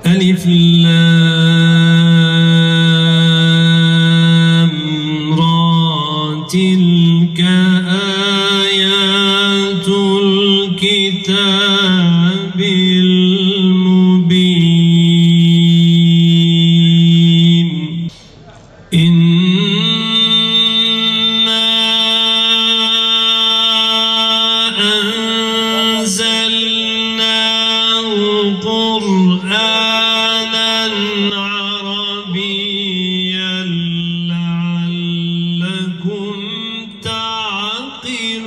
Elif Lam Ra tilke ayatul kitabil mubin. İnna enzelnahu Kur'anen Arabiyyen leallekum ta'kilun.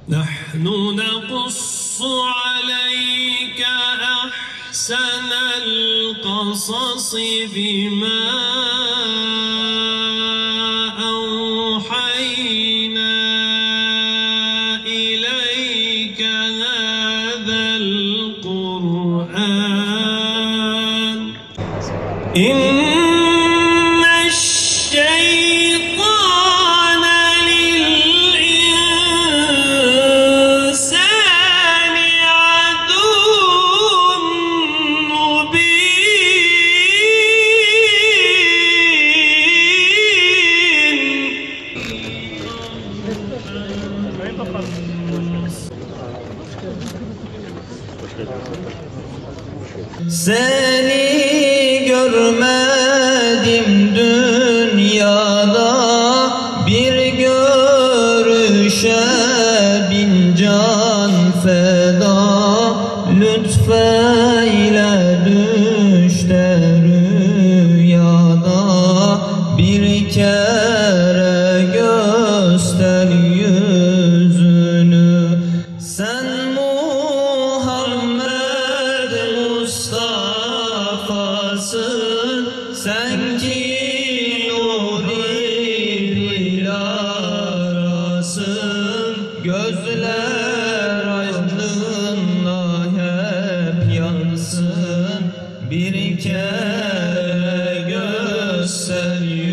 Nahnu nequssu aleyke ahsenel qasasi bima أوحينا إليك هذا القرآن إن الشيطان للإنسان عدو Seni görmedim dünyada, bir görüşe bin can feda. Lütfeyle düş de rüyada, bir kere göster yüzünü. Sen Muhammed Mustafa'sın, sen ki nur-i dilarasın. Gözler aydınla hep yansın, bir kere göster yüzünü.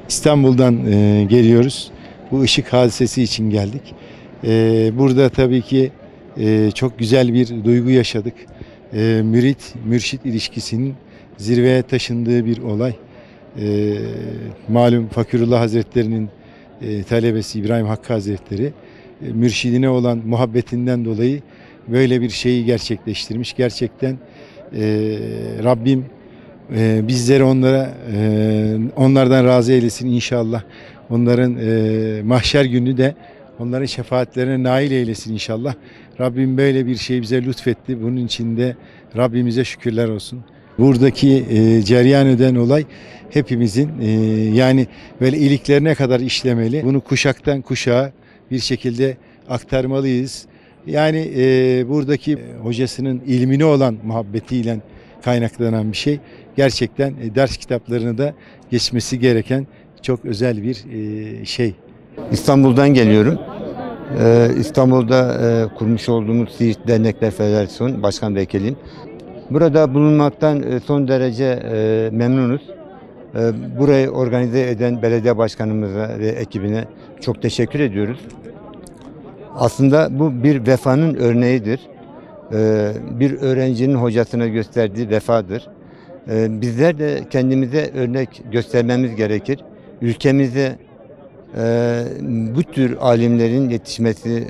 İstanbul'dan geliyoruz. Bu ışık hadisesi için geldik. Burada tabii ki çok güzel bir duygu yaşadık. Mürit-mürşit ilişkisinin zirveye taşındığı bir olay. Malum Fakirullah Hazretleri'nin talebesi İbrahim Hakkı Hazretleri mürşidine olan muhabbetinden dolayı böyle bir şeyi gerçekleştirmiş. Gerçekten Rabbim bizleri onlardan razı eylesin inşallah. Onların mahşer günü de onların şefaatlerine nail eylesin inşallah. Rabbim böyle bir şey bize lütfetti. Bunun için de Rabbimize şükürler olsun. Buradaki cereyan eden olay hepimizin yani böyle iliklerine kadar işlemeli. Bunu kuşaktan kuşağa bir şekilde aktarmalıyız. Yani buradaki hocasının ilmine olan muhabbetiyle kaynaklanan bir şey. Gerçekten ders kitaplarını da geçmesi gereken çok özel bir şey. İstanbul'dan geliyorum. İstanbul'da kurmuş olduğumuz Siirt Dernekler Federasyonu Başkan Vekiliyim. Burada bulunmaktan son derece memnunuz. Burayı organize eden belediye başkanımıza ve ekibine çok teşekkür ediyoruz. Aslında bu bir vefanın örneğidir. Bir öğrencinin hocasına gösterdiği vefadır. Bizler de kendimize örnek göstermemiz gerekir. Ülkemize bu tür alimlerin yetişmesi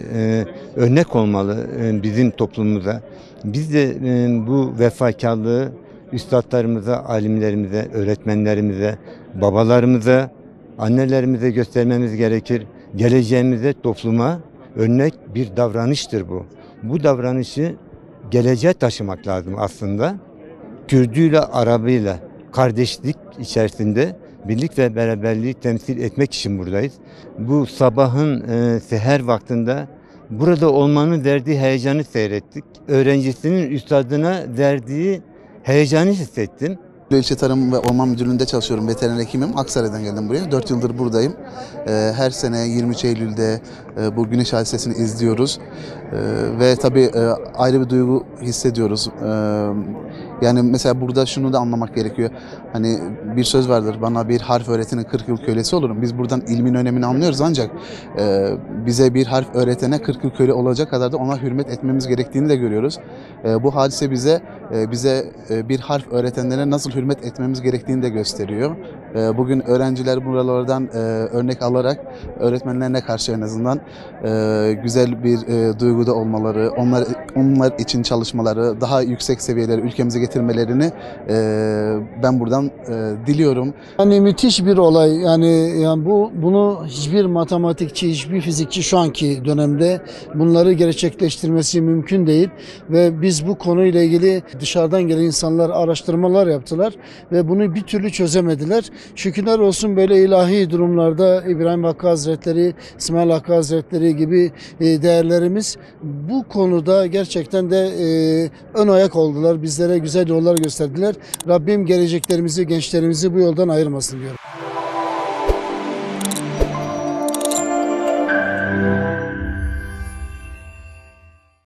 örnek olmalı bizim toplumumuza. Biz de bu vefakarlığı üstadlarımıza, alimlerimize, öğretmenlerimize, babalarımıza, annelerimize göstermemiz gerekir. Geleceğimize, topluma örnek bir davranıştır bu. Bu davranışı geleceğe taşımak lazım aslında. Kürdüyle, Arabıyla kardeşlik içerisinde birlik ve beraberliği temsil etmek için buradayız. Bu sabahın seher vaktinde burada olmanın verdiği heyecanı seyrettik. Öğrencisinin üstadına verdiği heyecanı hissettim. İlçe Tarım ve Orman Müdürlüğü'nde çalışıyorum. Veteriner hekimim. Aksaray'dan geldim buraya. 4 yıldır buradayım. Her sene 23 Eylül'de bu güneş hadisesini izliyoruz. Ve tabii ayrı bir duygu hissediyoruz. Yani mesela burada şunu da anlamak gerekiyor. Hani bir söz vardır, bana bir harf öğretenin 40 yıl kölesi olurum. Biz buradan ilmin önemini anlıyoruz ancak bize bir harf öğretene 40 yıl köle olacak kadar da ona hürmet etmemiz gerektiğini de görüyoruz. Bu hadise bize bir harf öğretenlere nasıl hürmet etmemiz gerektiğini de gösteriyor. Bugün öğrenciler buralardan örnek alarak öğretmenlerine karşı en azından güzel bir duyguda olmaları, onlar için çalışmaları, daha yüksek seviyelere ülkemize getirmelerini ben buradan diliyorum. Yani müthiş bir olay. Yani bunu hiçbir matematikçi, hiçbir fizikçi şu anki dönemde bunları gerçekleştirmesi mümkün değil ve biz bu konuyla ilgili dışarıdan gelen insanlar araştırmalar yaptılar ve bunu bir türlü çözemediler. Şükürler olsun böyle ilahi durumlarda İbrahim Hakkı Hazretleri, İsmail Hakkı Hazretleri gibi değerlerimiz bu konuda gerçekten de ön ayak oldular. Bizlere güzel yollar gösterdiler. Rabbim geleceklerimizi, gençlerimizi bu yoldan ayırmasın diyorum.